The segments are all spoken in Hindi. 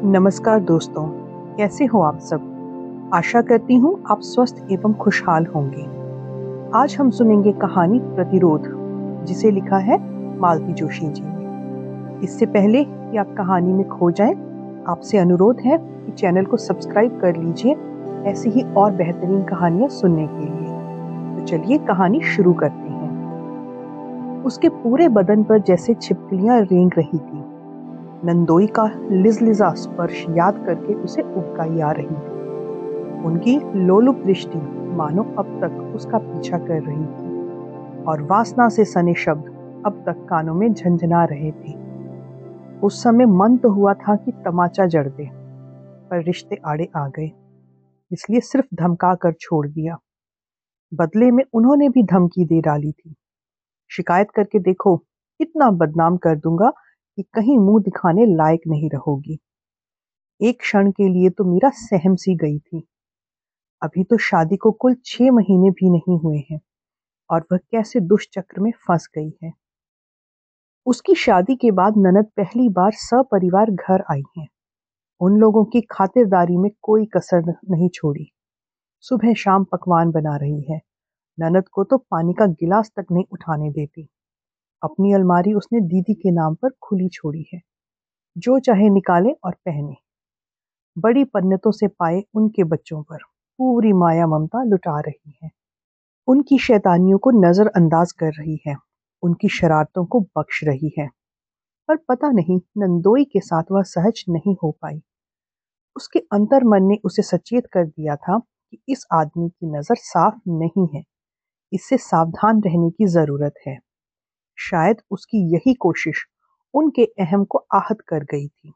नमस्कार दोस्तों, कैसे हो आप सब? आशा करती हूँ आप स्वस्थ एवं खुशहाल होंगे। आज हम सुनेंगे कहानी प्रतिरोध, जिसे लिखा है मालती जोशी जी ने। इससे पहले कि आप कहानी में खो जाएं, आपसे अनुरोध है कि चैनल को सब्सक्राइब कर लीजिए ऐसी ही और बेहतरीन कहानियां सुनने के लिए। तो चलिए कहानी शुरू करते हैं। उसके पूरे बदन पर जैसे छिपकलियां रेंग रही थी। नंदोई का लिजलिजा स्पर्श याद करके उसे उबकाई आ रही थी। उनकी लोलुप दृष्टि मानो अब तक उसका पीछा कर रही थी और वासना से सने शब्द अब तक कानों में झंझना रहे थे। उस समय मन तो हुआ था कि तमाचा जड़ दे, पर रिश्ते आड़े आ गए, इसलिए सिर्फ धमका कर छोड़ दिया। बदले में उन्होंने भी धमकी दे डाली थी, शिकायत करके देखो, इतना बदनाम कर दूंगा कि कहीं मुंह दिखाने लायक नहीं रहोगी। एक क्षण के लिए तो मीरा सहम सी गई थी। अभी तो शादी को कुल 6 महीने भी नहीं हुए हैं और वह कैसे दुष्चक्र में फंस गई है। उसकी शादी के बाद ननद पहली बार सपरिवार घर आई हैं। उन लोगों की खातिरदारी में कोई कसर नहीं छोड़ी। सुबह शाम पकवान बना रही है। ननद को तो पानी का गिलास तक नहीं उठाने देती। अपनी अलमारी उसने दीदी के नाम पर खुली छोड़ी है, जो चाहे निकाले और पहने। बड़ी पन्नतों से पाए उनके बच्चों पर पूरी माया ममता लुटा रही है। उनकी शैतानियों को नजरअंदाज कर रही है, उनकी शरारतों को बख्श रही है। पर पता नहीं नंदोई के साथ वह सहज नहीं हो पाई। उसके अंतर मन ने उसे सचेत कर दिया था कि इस आदमी की नजर साफ नहीं है, इससे सावधान रहने की जरूरत है। शायद उसकी यही कोशिश उनके अहम को आहत कर गई थी।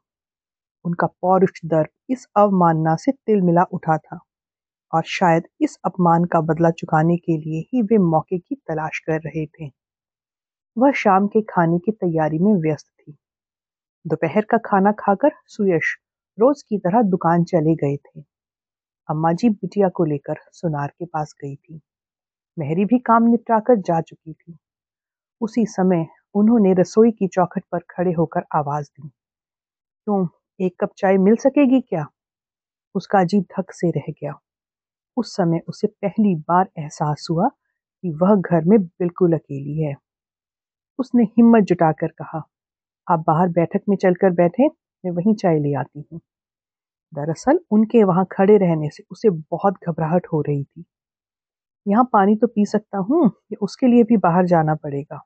उनका पौरुष दर्प इस अवमानना से तिलमिला उठा था और शायद इस अपमान का बदला चुकाने के लिए ही वे मौके की तलाश कर रहे थे। वह शाम के खाने की तैयारी में व्यस्त थी। दोपहर का खाना खाकर सुयश रोज की तरह दुकान चले गए थे। अम्मा जी बिटिया को लेकर सुनार के पास गई थी। मेहरी भी काम निपटाकर जा चुकी थी। उसी समय उन्होंने रसोई की चौखट पर खड़े होकर आवाज दी, तुम एक कप चाय मिल सकेगी क्या? उसका जी धक से रह गया। उस समय उसे पहली बार एहसास हुआ कि वह घर में बिल्कुल अकेली है। उसने हिम्मत जुटाकर कहा, आप बाहर बैठक में चलकर बैठे, मैं वहीं चाय ले आती हूँ। दरअसल उनके वहां खड़े रहने से उसे बहुत घबराहट हो रही थी। यहाँ पानी तो पी सकता हूँ या उसके लिए भी बाहर जाना पड़ेगा?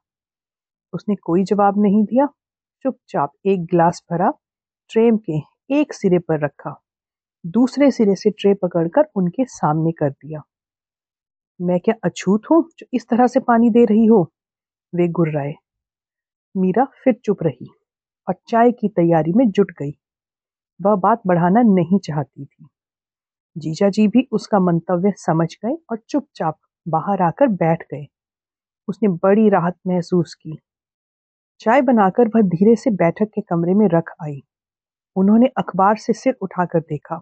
उसने कोई जवाब नहीं दिया। चुपचाप एक गिलास भरा, ट्रे के एक सिरे पर रखा, दूसरे सिरे से ट्रे पकड़कर उनके सामने कर दिया। मैं क्या अछूत हूँ जो इस तरह से पानी दे रही हो? वे गुर्राए। मीरा फिर चुप रही और चाय की तैयारी में जुट गई। वह बात बढ़ाना नहीं चाहती थी। जीजा जी भी उसका मंतव्य समझ गए और चुपचाप बाहर आकर बैठ गए। उसने बड़ी राहत महसूस की। चाय बनाकर वह धीरे से बैठक के कमरे में रख आई। उन्होंने अखबार से सिर उठाकर देखा।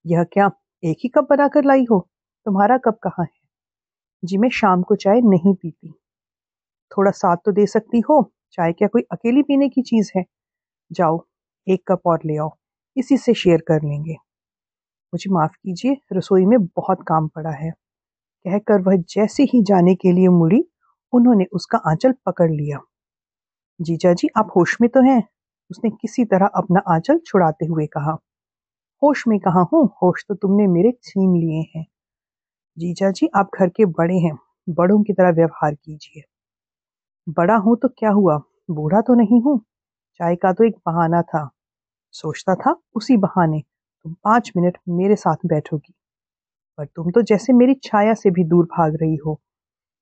यह क्या, एक ही कप बनाकर लाई हो? तुम्हारा कप कहाँ है? जी मैं शाम को चाय नहीं पीती। थोड़ा साथ तो दे सकती हो, चाय क्या कोई अकेली पीने की चीज है? जाओ, एक कप और ले आओ, इसी से शेयर कर लेंगे। मुझे माफ कीजिए, रसोई में बहुत काम पड़ा है। कहकर वह जैसे ही जाने के लिए मुड़ी, उन्होंने उसका आंचल पकड़ लिया। जीजा जी आप होश में तो हैं? उसने किसी तरह अपना आंचल छुड़ाते हुए कहा। होश में कहाँ हूँ, होश तो तुमने मेरे छीन लिए हैं। जीजा जी आप घर के बड़े हैं, बड़ों की तरह व्यवहार कीजिए। बड़ा हूं तो क्या हुआ, बूढ़ा तो नहीं हूँ। चाय का तो एक बहाना था, सोचता था उसी बहाने तुम 5 मिनट मेरे साथ बैठोगी, पर तुम तो जैसे मेरी छाया से भी दूर भाग रही हो।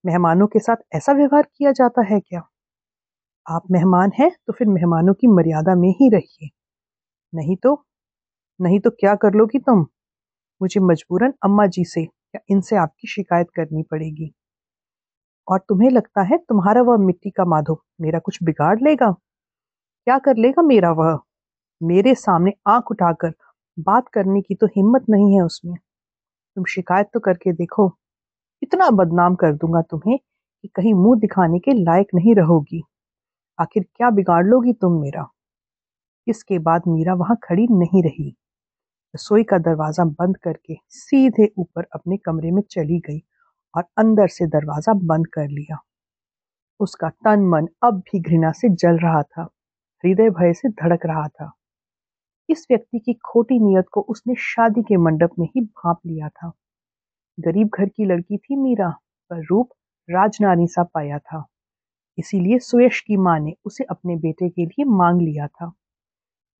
मेहमानों के साथ ऐसा व्यवहार किया जाता है क्या? आप मेहमान हैं तो फिर मेहमानों की मर्यादा में ही रहिए। नहीं तो नहीं तो क्या कर लोगी तुम? मुझे मजबूरन अम्मा जी से या इनसे आपकी शिकायत करनी पड़ेगी। और तुम्हें लगता है तुम्हारा वह मिट्टी का माधो मेरा कुछ बिगाड़ लेगा? क्या कर लेगा मेरा वह? मेरे सामने आंख उठाकर बात करने की तो हिम्मत नहीं है उसमें। तुम शिकायत तो करके देखो, इतना बदनाम कर दूंगा तुम्हें कि कहीं मुंह दिखाने के लायक नहीं रहोगी। आखिर क्या बिगाड़ लोगी तुम मेरा? इसके बाद मीरा वहां खड़ी नहीं रही। रसोई का दरवाजा बंद करके सीधे ऊपर अपने कमरे में चली गई और अंदर से दरवाजा बंद कर लिया। उसका तन मन अब भी घृणा से जल रहा था, हृदय भय से धड़क रहा था। इस व्यक्ति की खोटी नीयत को उसने शादी के मंडप में ही भांप लिया था। गरीब घर की लड़की थी मीरा, पर रूप राजनारी सा पाया था। इसीलिए सुयश की मां ने उसे अपने बेटे के लिए मांग लिया था।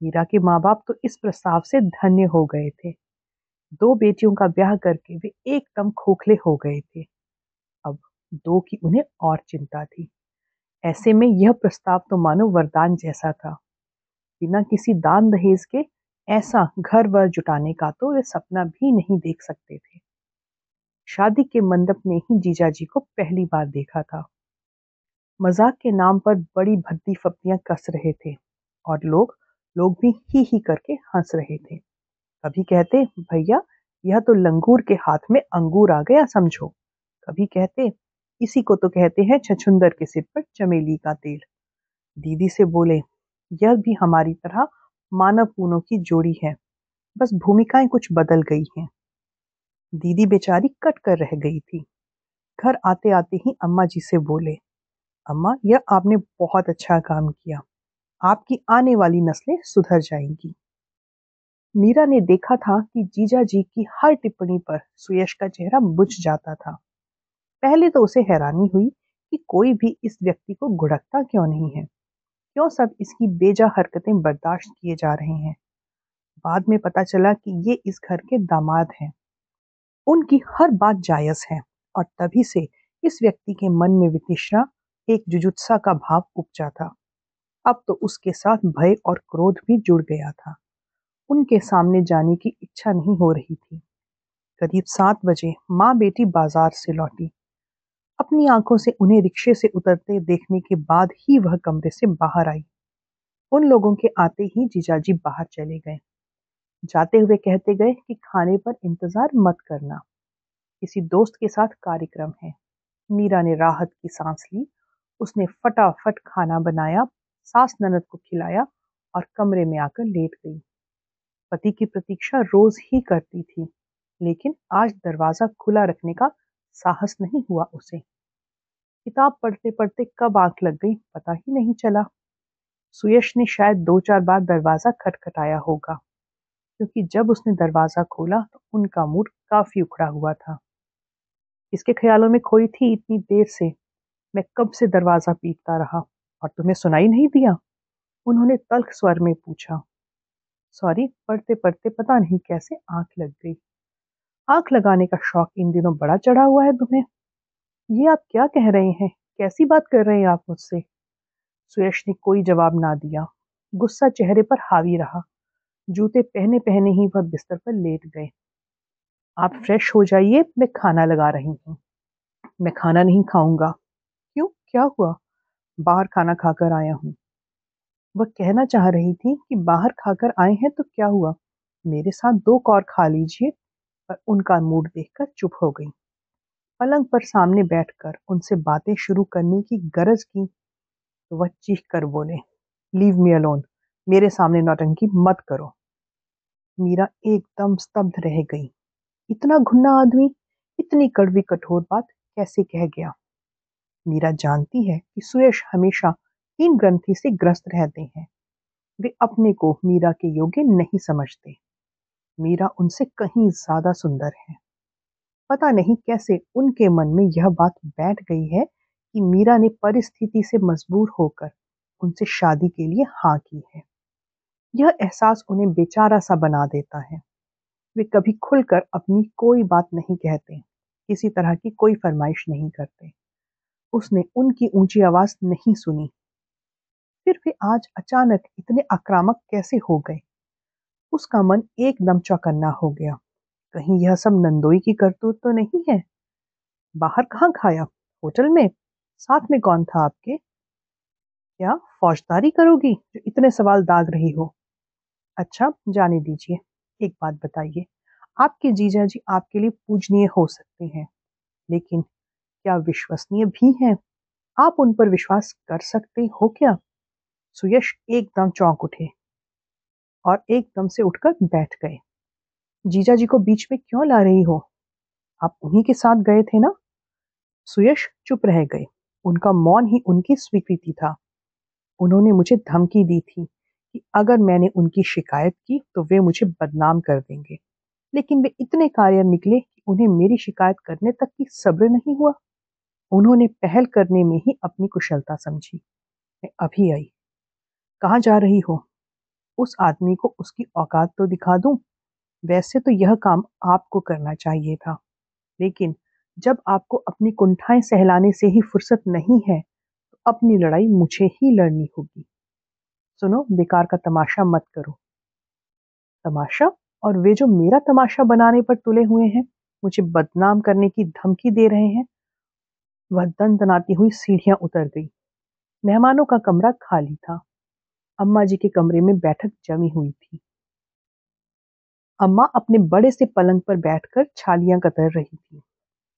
मीरा के माँ बाप तो इस प्रस्ताव से धन्य हो गए थे। दो बेटियों का ब्याह करके वे एकदम खोखले हो गए थे। अब दो की उन्हें और चिंता थी। ऐसे में यह प्रस्ताव तो मानो वरदान जैसा था। बिना किसी दान दहेज के ऐसा घर वर जुटाने का तो वे सपना भी नहीं देख सकते थे। शादी के मंडप में ही जीजाजी को पहली बार देखा था। मजाक के नाम पर बड़ी भद्दी फप्तियां कस रहे थे और लोग भी ही करके हंस रहे थे। कभी कहते, भैया यह तो लंगूर के हाथ में अंगूर आ गया समझो। कभी कहते, इसी को तो कहते हैं छछूंदर के सिर पर चमेली का तेल। दीदी से बोले, यह भी हमारी तरह मानव पूनों की जोड़ी है, बस भूमिकाएं कुछ बदल गई हैं। दीदी बेचारी कट कर रह गई थी। घर आते आते ही अम्मा जी से बोले, अम्मा यह आपने बहुत अच्छा काम किया, आपकी आने वाली नस्लें सुधर जाएंगी। मीरा ने देखा था कि जीजा जी की हर टिप्पणी पर सुयश का चेहरा बुझ जाता था। पहले तो उसे हैरानी हुई कि कोई भी इस व्यक्ति को घुड़कता क्यों नहीं है, क्यों सब इसकी बेजा हरकतें बर्दाश्त किए जा रहे हैं। बाद में पता चला कि ये इस घर के दामाद हैं। उनकी हर बात जायज है और तभी से इस व्यक्ति के मन में वितृष्णा, एक जुजुत्सा का भाव उपजा था। अब तो उसके साथ भय और क्रोध भी जुड़ गया था। उनके सामने जाने की इच्छा नहीं हो रही थी। करीब 7 बजे माँ बेटी बाजार से लौटी। अपनी आंखों से उन्हें रिक्शे से उतरते देखने के बाद ही वह कमरे से बाहर आई। उन लोगों के आते ही जीजाजी बाहर चले गए। जाते हुए कहते गए कि खाने पर इंतजार मत करना, किसी दोस्त के साथ कार्यक्रम है। मीरा ने राहत की सांस ली। उसने फटाफट खाना बनाया, सास ननद को खिलाया और कमरे में आकर लेट गई। पति की प्रतीक्षा रोज ही करती थी, लेकिन आज दरवाजा खुला रखने का साहस नहीं हुआ उसे। किताब पढ़ते पढ़ते कब आंख लग गई पता ही नहीं चला। सुयश ने शायद 2-4 बार दरवाजा खटखटाया होगा, क्योंकि जब उसने दरवाजा खोला तो उनका मूड काफी उखड़ा हुआ था। इसके ख्यालों में खोई थी इतनी देर से। मैं कब से दरवाजा पीटता रहा और तुम्हें सुनाई नहीं दिया? उन्होंने तल्ख स्वर में पूछा। सॉरी, पढ़ते पढ़ते पता नहीं कैसे आंख लग गई। आंख लगाने का शौक इन दिनों बड़ा चढ़ा हुआ है तुम्हें। ये आप क्या कह रहे हैं? कैसी बात कर रहे हैं आप मुझसे? सुयश ने कोई जवाब ना दिया। गुस्सा चेहरे पर हावी रहा। जूते पहने पहने ही वह बिस्तर पर लेट गए। आप फ्रेश हो जाइए, मैं खाना लगा रही हूँ। मैं खाना नहीं खाऊंगा। क्यों, क्या हुआ? बाहर खाना खाकर आया हूँ। वह कहना चाह रही थी कि बाहर खाकर आए हैं तो क्या हुआ, मेरे साथ 2 कौर खा लीजिए, पर उनका मूड देखकर चुप हो गई। पलंग पर सामने बैठकर उनसे बातें शुरू करने की गरज की तो वह चीख कर बोले, लीव मी अलोन, मेरे सामने नौटंकी मत करो। मीरा एकदम स्तब्ध रह गई। इतना घुन्ना आदमी इतनी कड़वी कठोर बात कैसे कह गया? मीरा जानती है कि सुयश हमेशा हीन ग्रंथि से ग्रस्त रहते हैं। वे अपने को मीरा के योग्य नहीं समझते। मीरा उनसे कहीं ज्यादा सुंदर है। पता नहीं कैसे उनके मन में यह बात बैठ गई है कि मीरा ने परिस्थिति से मजबूर होकर उनसे शादी के लिए हाँ की है। यह एहसास उन्हें बेचारा सा बना देता है। वे कभी खुलकर अपनी कोई बात नहीं कहते, किसी तरह की कोई फरमाइश नहीं करते। उसने उनकी ऊंची आवाज नहीं सुनी, फिर वे आज अचानक इतने आक्रामक कैसे हो गए? उसका मन एकदम चौकन्ना हो गया। कहीं यह सब नंदोई की करतूत तो नहीं है? बाहर कहाँ खाया? होटल में? साथ में कौन था आपके? क्या फौजदारी करोगी जो इतने सवाल दाग रही हो? अच्छा, जाने दीजिए। एक बात बताइए, आपके जीजा जी आपके लिए पूजनीय हो सकते हैं, लेकिन क्या विश्वसनीय भी हैं? आप उन पर विश्वास कर सकते हो क्या? सुयश एकदम चौंक उठे। और एकदम से उठकर बैठ गए। जीजा जी को बीच में क्यों ला रही हो? आप उन्हीं के साथ गए थे ना? सुयश चुप रह गए। उनका मौन ही उनकी स्वीकृति था। उन्होंने मुझे धमकी दी थी कि अगर मैंने उनकी शिकायत की तो वे मुझे बदनाम कर देंगे, लेकिन वे इतने कायर निकले कि उन्हें मेरी शिकायत करने तक की सब्र नहीं हुआ। उन्होंने पहल करने में ही अपनी कुशलता समझी। मैं अभी आई। कहाँ जा रही हो? उस आदमी को उसकी औकात तो दिखा दूं। वैसे तो यह काम आपको करना चाहिए था, लेकिन जब आपको अपनी कुंठाएं सहलाने से ही फुर्सत नहीं है, तो अपनी लड़ाई मुझे ही लड़नी होगी। सुनो, बेकार का तमाशा मत करो। तमाशा? और वे जो मेरा तमाशा बनाने पर तुले हुए हैं, मुझे बदनाम करने की धमकी दे रहे हैं। वह दनदनाती हुई सीढ़ियां उतर गई। मेहमानों का कमरा खाली था। अम्मा जी के कमरे में बैठक जमी हुई थी। अम्मा अपने बड़े से पलंग पर बैठकर छालियां कतर रही थी।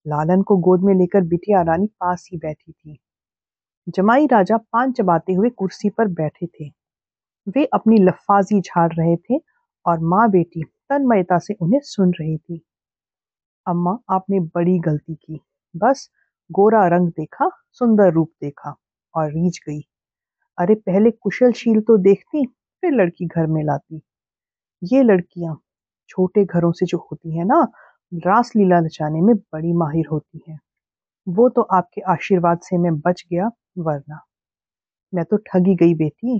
लालन को गोद में लेकर बिटिया रानी पास ही बैठी थी। जमाई राजा पान चबाते हुए कुर्सी पर बैठे थे। वे अपनी लफ्फाजी झाड़ रहे थे और माँ बेटी तन्मयता से उन्हें सुन रही थी। अम्मा, आपने बड़ी गलती की। बस गोरा रंग देखा, सुंदर रूप देखा और रीझ गई। अरे पहले कुशलशील तो देखती, फिर लड़की घर में लाती। ये लड़कियां छोटे घरों से जो होती है ना, रासलीला रचाने में बड़ी माहिर होती हैं। वो तो आपके आशीर्वाद से मैं बच गया, वरना मैं तो ठगी गई बेटी।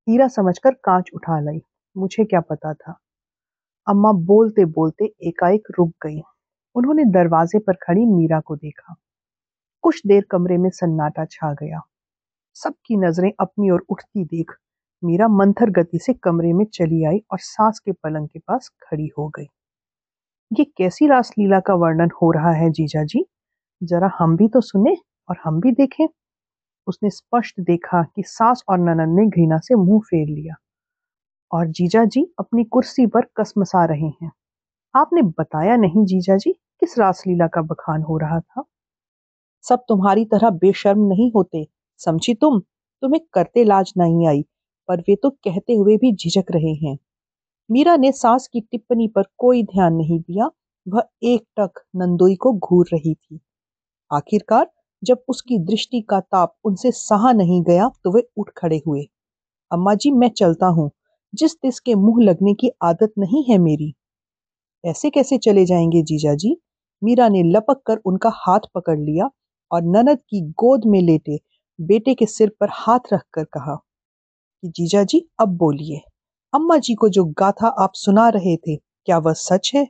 हीरा समझकर कांच उठा लाई। मुझे क्या पता था। अम्मा बोलते बोलते एकाएक रुक गई। उन्होंने दरवाजे पर खड़ी मीरा को देखा। कुछ देर कमरे में सन्नाटा छा गया। सबकी नजरें अपनी ओर उठती देख मीरा मंथर गति से कमरे में चली आई और सास के पलंग के पास खड़ी हो गई। ये कैसी रासलीला का वर्णन हो रहा है जीजा जी? जरा हम भी तो सुने और हम भी देखें। उसने स्पष्ट देखा कि सास और ननद ने घृणा से मुंह फेर लिया और जीजा जी अपनी कुर्सी पर कसमसा रहे हैं। आपने बताया नहीं जीजा जी, किस रासलीला का बखान हो रहा था? सब तुम्हारी तरह बेशर्म नहीं होते, समझी तुम? तुम्हें करते लाज नहीं आई, पर वे तो कहते हुए भी झिझक रहे हैं। मीरा ने सास की टिप्पणी पर कोई ध्यान नहीं दिया। वह एकटक नंदोई को घूर रही थी। आखिरकार जब उसकी दृष्टि का ताप उनसे सहा नहीं गया तो वे उठ खड़े हुए। अम्मा जी, मैं चलता हूँ। जिस तिस के मुंह लगने की आदत नहीं है मेरी। ऐसे कैसे चले जाएंगे जीजा जी? मीरा ने लपक कर उनका हाथ पकड़ लिया और ननद की गोद में लेटे बेटे के सिर पर हाथ रखकर कहा कि जीजा जी अब बोलिए, अम्मा जी को जो गाथा आप सुना रहे थे, क्या वह सच है?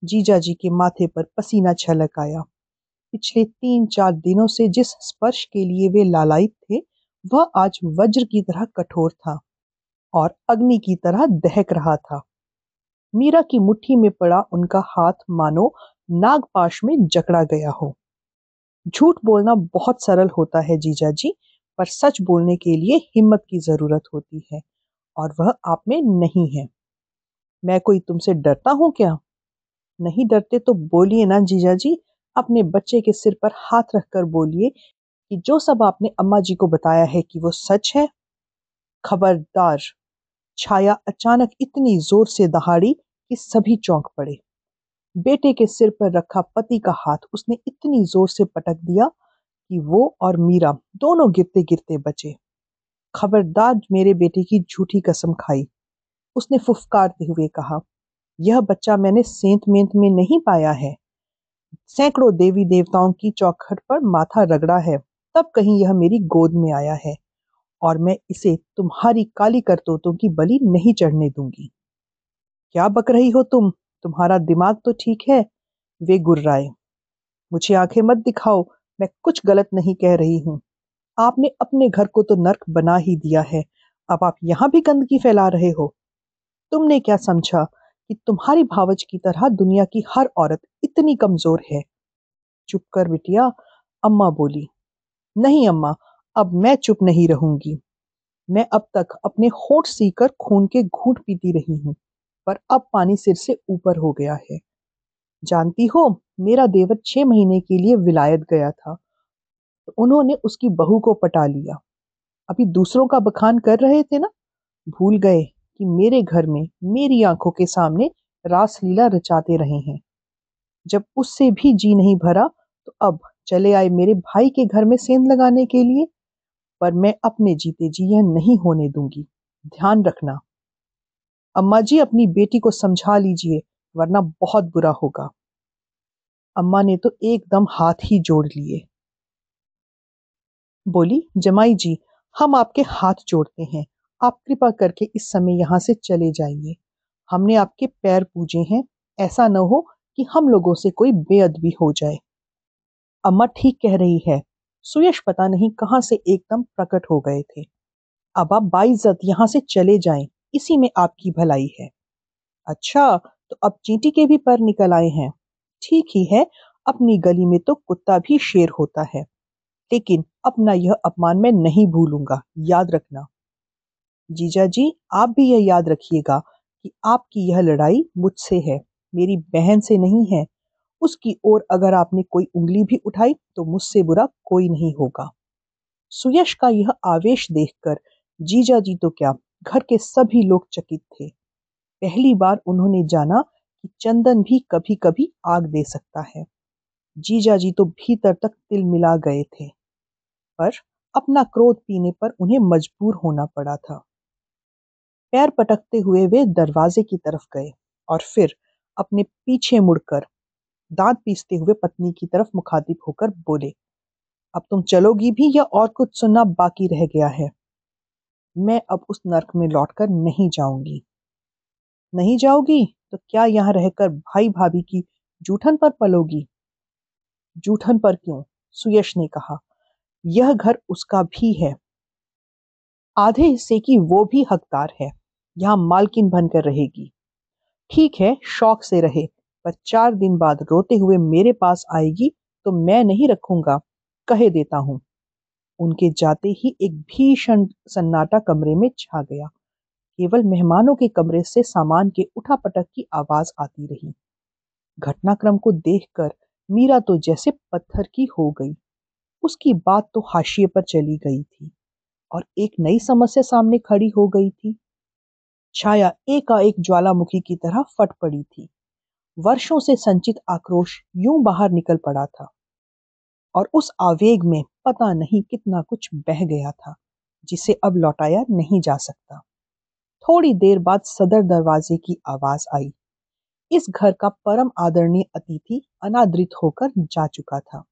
जीजा जी के माथे पर पसीना छलक आया। पिछले 3-4 दिनों से जिस स्पर्श के लिए वे लालायित थे, वह आज वज्र की तरह कठोर था और अग्नि की तरह दहक रहा था। मीरा की मुट्ठी में पड़ा उनका हाथ मानो नागपाश में जकड़ा गया हो। झूठ बोलना बहुत सरल होता है जीजा जी, पर सच बोलने के लिए हिम्मत की जरूरत होती है, और वह आप में नहीं है। मैं कोई तुमसे डरता हूँ क्या? नहीं डरते तो बोलिए ना जीजा जी, अपने बच्चे के सिर पर हाथ रखकर बोलिए कि जो सब आपने अम्मा जी को बताया है कि वो सच है। खबरदार! छाया अचानक इतनी जोर से दहाड़ी कि सभी चौंक पड़े। बेटे के सिर पर रखा पति का हाथ उसने इतनी जोर से पटक दिया कि वो और मीरा दोनों गिरते गिरते बचे। खबरदार मेरे बेटे की झूठी कसम खाई, उसने फुफकारते हुए कहा। यह बच्चा मैंने सेंत मेंत में नहीं पाया है। सैकड़ों देवी देवताओं की चौखट पर माथा रगड़ा है, तब कहीं यह मेरी गोद में आया है, और मैं इसे तुम्हारी काली करतूतों की बलि नहीं चढ़ने दूंगी। क्या बक रही हो तुम? तुम्हारा दिमाग तो ठीक है? वे गुर्राए। मुझे आंखें मत दिखाओ, मैं कुछ गलत नहीं कह रही हूँ। आपने अपने घर को तो नर्क बना ही दिया है, अब आप यहाँ भी गंदगी फैला रहे हो। तुमने क्या समझा कि तुम्हारी भावज की तरह दुनिया की हर औरत इतनी कमजोर है? चुप कर बिटिया, अम्मा बोली। नहीं अम्मा, अब मैं चुप नहीं रहूंगी। मैं अब तक अपने होंठ सीकर खून के घूंट पीती रही हूँ, पर अब पानी सिर से ऊपर हो गया है। जानती हो, मेरा देवर 6 महीने के लिए विलायत गया था, तो उन्होंने उसकी बहू को पटा लिया। अभी दूसरों का बखान कर रहे थे ना? भूल गए कि मेरे घर में मेरी आंखों के सामने रासलीला रचाते रहे हैं। जब उससे भी जी नहीं भरा तो अब चले आए मेरे भाई के घर में सेंध लगाने के लिए। पर मैं अपने जीते जी यह नहीं होने दूंगी। ध्यान रखना। अम्मा जी, अपनी बेटी को समझा लीजिए, वरना बहुत बुरा होगा। अम्मा ने तो एकदम हाथ ही जोड़ लिए। बोली, जमाई जी, हम आपके हाथ जोड़ते हैं। आप कृपा करके इस समय यहाँ से चले जाइए। हमने आपके पैर पूजे हैं। ऐसा न हो कि हम लोगों से कोई बेअदबी हो जाए। अम्मा ठीक कह रही है। सुयश पता नहीं कहाँ से एकदम प्रकट हो गए थे। अब आप बाइज्जत यहाँ से चले जाएं, इसी में आपकी भलाई है। अच्छा, तो अब चींटी के भी पर निकल आए हैं। ठीक ही है, अपनी गली में तो कुत्ता भी शेर होता है। लेकिन अपना यह अपमान मैं नहीं भूलूंगा, याद रखना। जीजा जी, आप भी यह याद रखिएगा कि आपकी यह लड़ाई मुझसे है, मेरी बहन से नहीं है। उसकी ओर अगर आपने कोई उंगली भी उठाई तो मुझसे बुरा कोई नहीं होगा। सुयश का यह आवेश देखकर जीजा जी तो क्या, घर के सभी लोग चकित थे। पहली बार उन्होंने जाना कि चंदन भी कभी कभी आग दे सकता है। जीजा जी तो भीतर तक तिल मिला गए थे, पर अपना क्रोध पीने पर उन्हें मजबूर होना पड़ा था। पैर पटकते हुए वे दरवाजे की तरफ गए और फिर अपने पीछे मुड़कर दांत पीसते हुए पत्नी की तरफ मुखातिब होकर बोले, अब तुम चलोगी भी या और कुछ सुनना बाकी रह गया है? मैं अब उस नर्क में लौटकर नहीं जाऊंगी। नहीं जाओगी तो क्या यहाँ रहकर भाई भाभी की जूठन पर पलोगी? जूठन पर क्यों? सुयश ने कहा, यह घर उसका भी है। आधे हिस्से की वो भी हकदार है। यहाँ मालकिन बनकर रहेगी। ठीक है, शौक से रहे, पर 4 दिन बाद रोते हुए मेरे पास आएगी तो मैं नहीं रखूंगा, कहे देता हूँ। उनके जाते ही एक भीषण सन्नाटा कमरे में छा गया। केवल मेहमानों के कमरे से सामान के उठापटक की आवाज आती रही। घटनाक्रम को देखकर मीरा तो जैसे पत्थर की हो गई। उसकी बात तो हाशिए पर चली गई थी और एक नई समस्या सामने खड़ी हो गई थी। छाया एकाएक ज्वालामुखी की तरह फट पड़ी थी। वर्षों से संचित आक्रोश यूं बाहर निकल पड़ा था और उस आवेग में पता नहीं कितना कुछ बह गया था, जिसे अब लौटाया नहीं जा सकता। थोड़ी देर बाद सदर दरवाजे की आवाज आई। इस घर का परम आदरणीय अतिथि अनादृत होकर जा चुका था।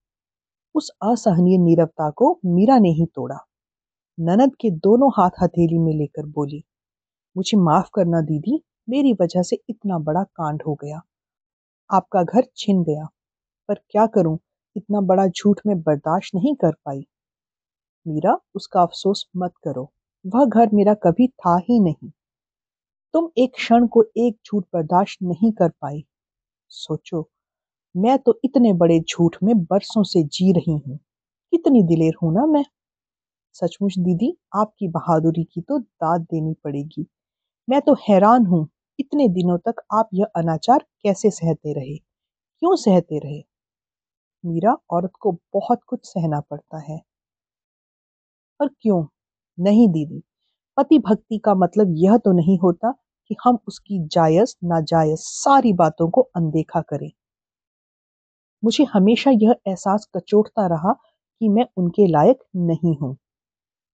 उस असहनीय नीरवता को मीरा ने ही तोड़ा। ननद के दोनों हाथ हथेली में लेकर बोली, मुझे माफ करना दीदी, मेरी वजह से इतना बड़ा कांड हो गया। आपका घर छिन गया, पर क्या करूं, इतना बड़ा झूठ मैं बर्दाश्त नहीं कर पाई। मीरा, उसका अफसोस मत करो, वह घर मेरा कभी था ही नहीं। तुम एक क्षण को एक झूठ बर्दाश्त नहीं कर पाई। सोचो, मैं तो इतने बड़े झूठ में बरसों से जी रही हूँ। कितनी दिलेर हूं ना मैं। सचमुच दीदी, आपकी बहादुरी की तो दाद देनी पड़ेगी। मैं तो हैरान हूँ, इतने दिनों तक आप यह अनाचार कैसे सहते रहे? क्यों सहते रहे? मीरा, औरत को बहुत कुछ सहना पड़ता है। पर क्यों? नहीं दीदी, पति भक्ति का मतलब यह तो नहीं होता कि हम उसकी जायज नाजायज सारी बातों को अनदेखा करें। मुझे हमेशा यह एहसास कचोटता रहा कि मैं उनके लायक नहीं हूँ।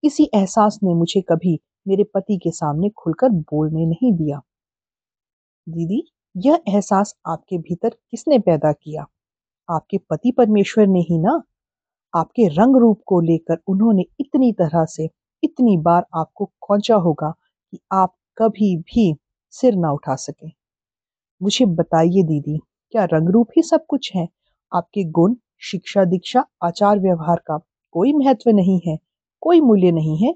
इसी एहसास ने मुझे कभी मेरे पति के सामने खुलकर बोलने नहीं दिया। दीदी, यह एहसास आपके भीतर किसने पैदा किया? आपके पति परमेश्वर ने ही ना। आपके रंग रूप को लेकर उन्होंने इतनी तरह से इतनी बार आपको कोंचा होगा कि आप कभी भी सिर ना उठा सके। मुझे बताइए दीदी, क्या रंग रूप ही सब कुछ है? आपके गुण, शिक्षा दीक्षा, आचार व्यवहार का कोई महत्व नहीं है, कोई मूल्य नहीं है?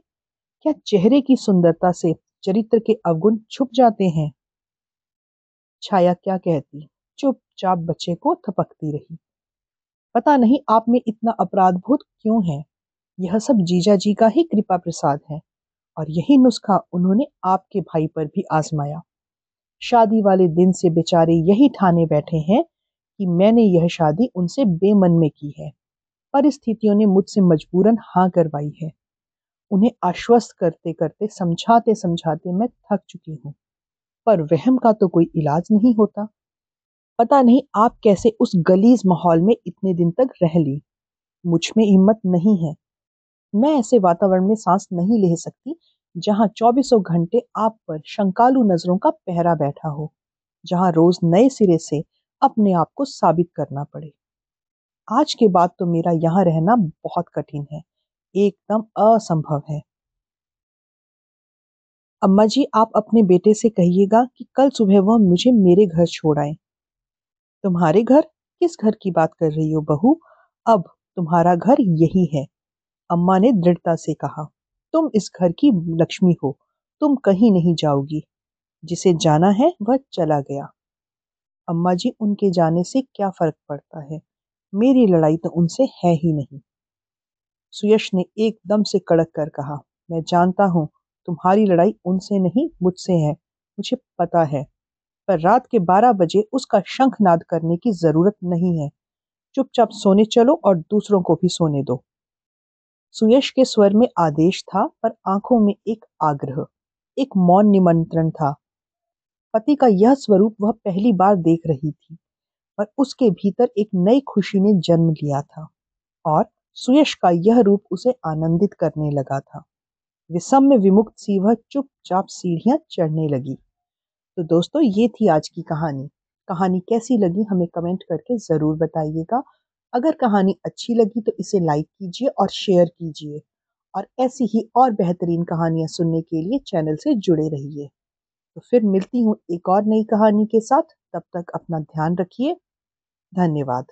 क्या चेहरे की सुंदरता से चरित्र के अवगुण छुप जाते हैं? छाया क्या कहती, चुपचाप बच्चे को थपकती रही। पता नहीं आप में इतना अपराध बोध क्यों है। यह सब जीजा जी का ही कृपा प्रसाद है और यही नुस्खा उन्होंने आपके भाई पर भी आजमाया। शादी वाले दिन से बेचारे यही ठाने बैठे हैं कि मैंने यह शादी उनसे बेमन में की है। परिस्थितियों ने मुझसे मजबूरन हाँ करवाई है। उन्हें आश्वस्त करते करते समझाते समझाते मैं थक चुकी हूँ, पर वहम का तो कोई इलाज नहीं होता। पता नहीं आप कैसे उस गलीज माहौल में इतने दिन तक रह ली। मुझ में हिम्मत नहीं है। मैं ऐसे वातावरण में सांस नहीं ले सकती जहां चौबीसों घंटे आप पर शंकालु नजरों का पहरा बैठा हो, जहां रोज नए सिरे से अपने आप को साबित करना पड़े। आज के बाद तो मेरा यहाँ रहना बहुत कठिन है, एकदम असंभव है। अम्मा जी, आप अपने बेटे से कहिएगा कि कल सुबह वह मुझे मेरे घर छोड़ आए। तुम्हारे घर? किस घर की बात कर रही हो बहू? अब तुम्हारा घर यही है, अम्मा ने दृढ़ता से कहा। तुम इस घर की लक्ष्मी हो, तुम कहीं नहीं जाओगी। जिसे जाना है वह चला गया। अम्मा जी, उनके जाने से क्या फर्क पड़ता है? मेरी लड़ाई तो उनसे है ही नहीं। सुयश ने एकदम से कड़क कर कहा, मैं जानता हूँ तुम्हारी लड़ाई उनसे नहीं मुझसे है, मुझे पता है। पर रात के 12 बजे उसका शंखनाद करने की जरूरत नहीं है। चुपचाप सोने चलो और दूसरों को भी सोने दो। सुयश के स्वर में आदेश था, पर आंखों में एक आग्रह, एक मौन निमंत्रण था। पति का यह स्वरूप वह पहली बार देख रही थी, पर उसके भीतर एक नई खुशी ने जन्म लिया था और सुयश का यह रूप उसे आनंदित करने लगा था। विषम विमुक्त सी वह चुपचाप सीढ़ियां चढ़ने लगी। तो दोस्तों, ये थी आज की कहानी। कहानी कैसी लगी हमें कमेंट करके ज़रूर बताइएगा। अगर कहानी अच्छी लगी तो इसे लाइक कीजिए और शेयर कीजिए, और ऐसी ही और बेहतरीन कहानियाँ सुनने के लिए चैनल से जुड़े रहिए। तो फिर मिलती हूँ एक और नई कहानी के साथ। तब तक अपना ध्यान रखिए। धन्यवाद।